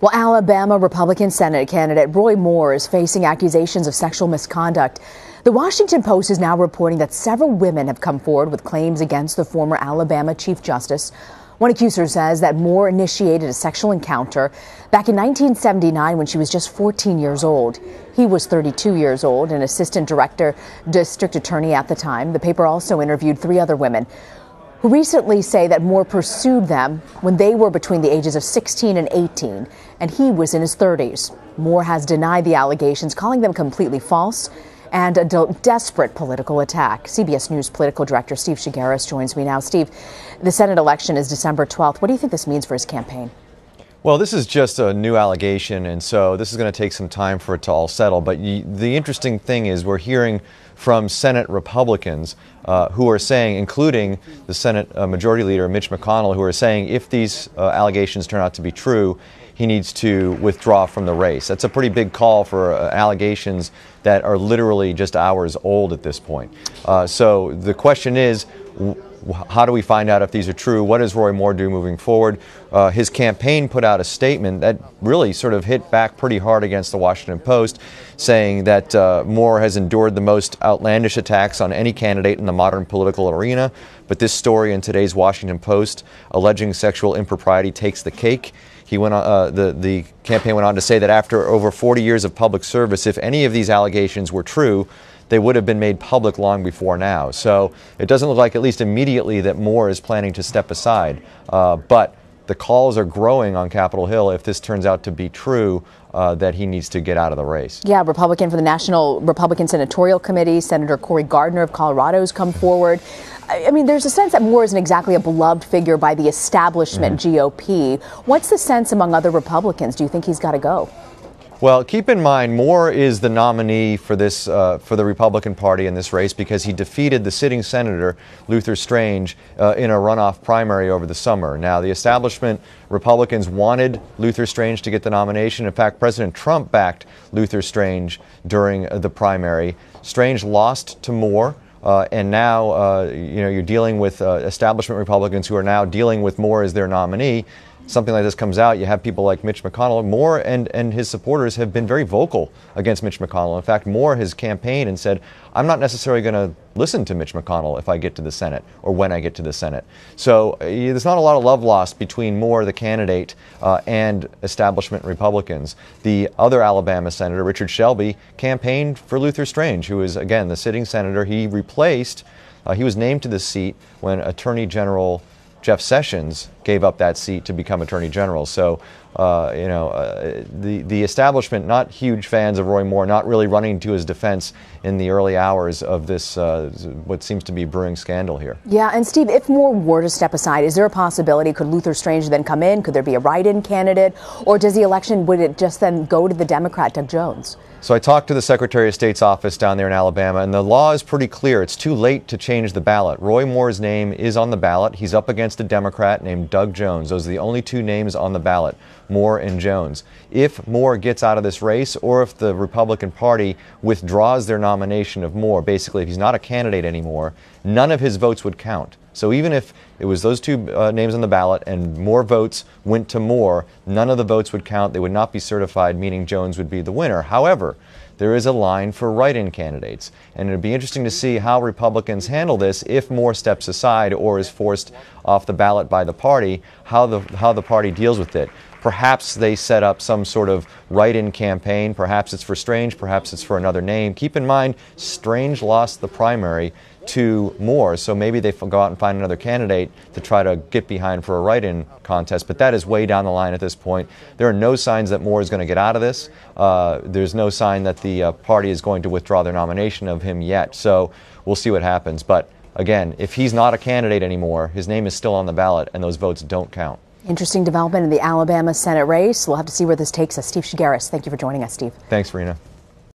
Well, Alabama Republican Senate candidate Roy Moore is facing accusations of sexual misconduct. The Washington Post is now reporting that several women have come forward with claims against the former Alabama Chief Justice. One accuser says that Moore initiated a sexual encounter back in 1979 when she was just 14 years old. He was 32 years old, an assistant district attorney at the time. The paper also interviewed 3 other women who recently say that Moore pursued them when they were between the ages of 16 and 18, and he was in his 30s. Moore has denied the allegations, calling them completely false and a desperate political attack. CBS News political director Steve Chaggaris joins me now. Steve, the Senate election is December 12th. What do you think this means for his campaign? Well, this is just a new allegation, and so this is going to take some time for it to all settle. But the interesting thing is we're hearing from Senate Republicans who are saying, including the Senate Majority Leader Mitch McConnell, who are saying if these allegations turn out to be true, he needs to withdraw from the race. That's a pretty big call for allegations that are literally just hours old at this point. So the question is, how do we find out if these are true? What does Roy Moore do moving forward? His campaign put out a statement that really sort of hit back pretty hard against the Washington Post, saying that Moore has endured the most outlandish attacks on any candidate in the modern political arena. But this story in today's Washington Post alleging sexual impropriety takes the cake. He went on, the campaign went on to say that after over 40 years of public service, if any of these allegations were true, they would have been made public long before now. So it doesn't look like, at least immediately, that Moore is planning to step aside. But the calls are growing on Capitol Hill, if this turns out to be true, that he needs to get out of the race. Yeah, Republican for the National Republican Senatorial Committee, Senator Cory Gardner of Colorado has come forward. I mean, there's a sense that Moore isn't exactly a beloved figure by the establishment GOP. What's the sense among other Republicans? Do you think he's got to go? Well, keep in mind, Moore is the nominee for this for the Republican Party in this race because he defeated the sitting senator, Luther Strange, in a runoff primary over the summer. Now, the establishment Republicans wanted Luther Strange to get the nomination. In fact, President Trump backed Luther Strange during the primary. Strange lost to Moore. And now, you're dealing with establishment Republicans who are now dealing with Moore as their nominee. Something like this comes out, you have people like Mitch McConnell. Moore and his supporters have been very vocal against Mitch McConnell. In fact, Moore has campaigned and said, I'm not necessarily going to listen to Mitch McConnell if I get to the Senate or when I get to the Senate. So there's not a lot of love lost between Moore, the candidate, and establishment Republicans. The other Alabama senator, Richard Shelby, campaigned for Luther Strange, who is, again, the sitting senator. He replaced, he was named to this seat when Attorney General Jeff Sessions gave up that seat to become Attorney General. So, the establishment, not huge fans of Roy Moore, not really running to his defense in the early hours of this, what seems to be brewing scandal here. Yeah, and Steve, if Moore were to step aside, is there a possibility, could Luther Strange then come in? Could there be a write-in candidate? Or does the election, would it just then go to the Democrat, Doug Jones? So I talked to the Secretary of State's office down there in Alabama, and the law is pretty clear. It's too late to change the ballot. Roy Moore's name is on the ballot. He's up against a Democrat named Doug Jones. Those are the only 2 names on the ballot, Moore and Jones. If Moore gets out of this race, or if the Republican Party withdraws their nomination of Moore, basically if he's not a candidate anymore, none of his votes would count. So even if it was those 2 names on the ballot and more votes went to Moore, none of the votes would count. They would not be certified, meaning Jones would be the winner. However, there is a line for write-in candidates, and it would be interesting to see how Republicans handle this if Moore steps aside or is forced off the ballot by the party, how the party deals with it. Perhaps they set up some sort of write-in campaign. Perhaps it's for Strange, perhaps it's for another name. Keep in mind, Strange lost the primary to Moore, so maybe they go out and find another candidate to try to get behind for a write-in contest, but that is way down the line at this point. There are no signs that Moore is going to get out of this. There's no sign that the party is going to withdraw their nomination of him yet, so we'll see what happens. But again, if he's not a candidate anymore, his name is still on the ballot and those votes don't count. Interesting development in the Alabama Senate race. We'll have to see where this takes us. Steve Chaggaris, thank you for joining us, Steve. Thanks, Rena.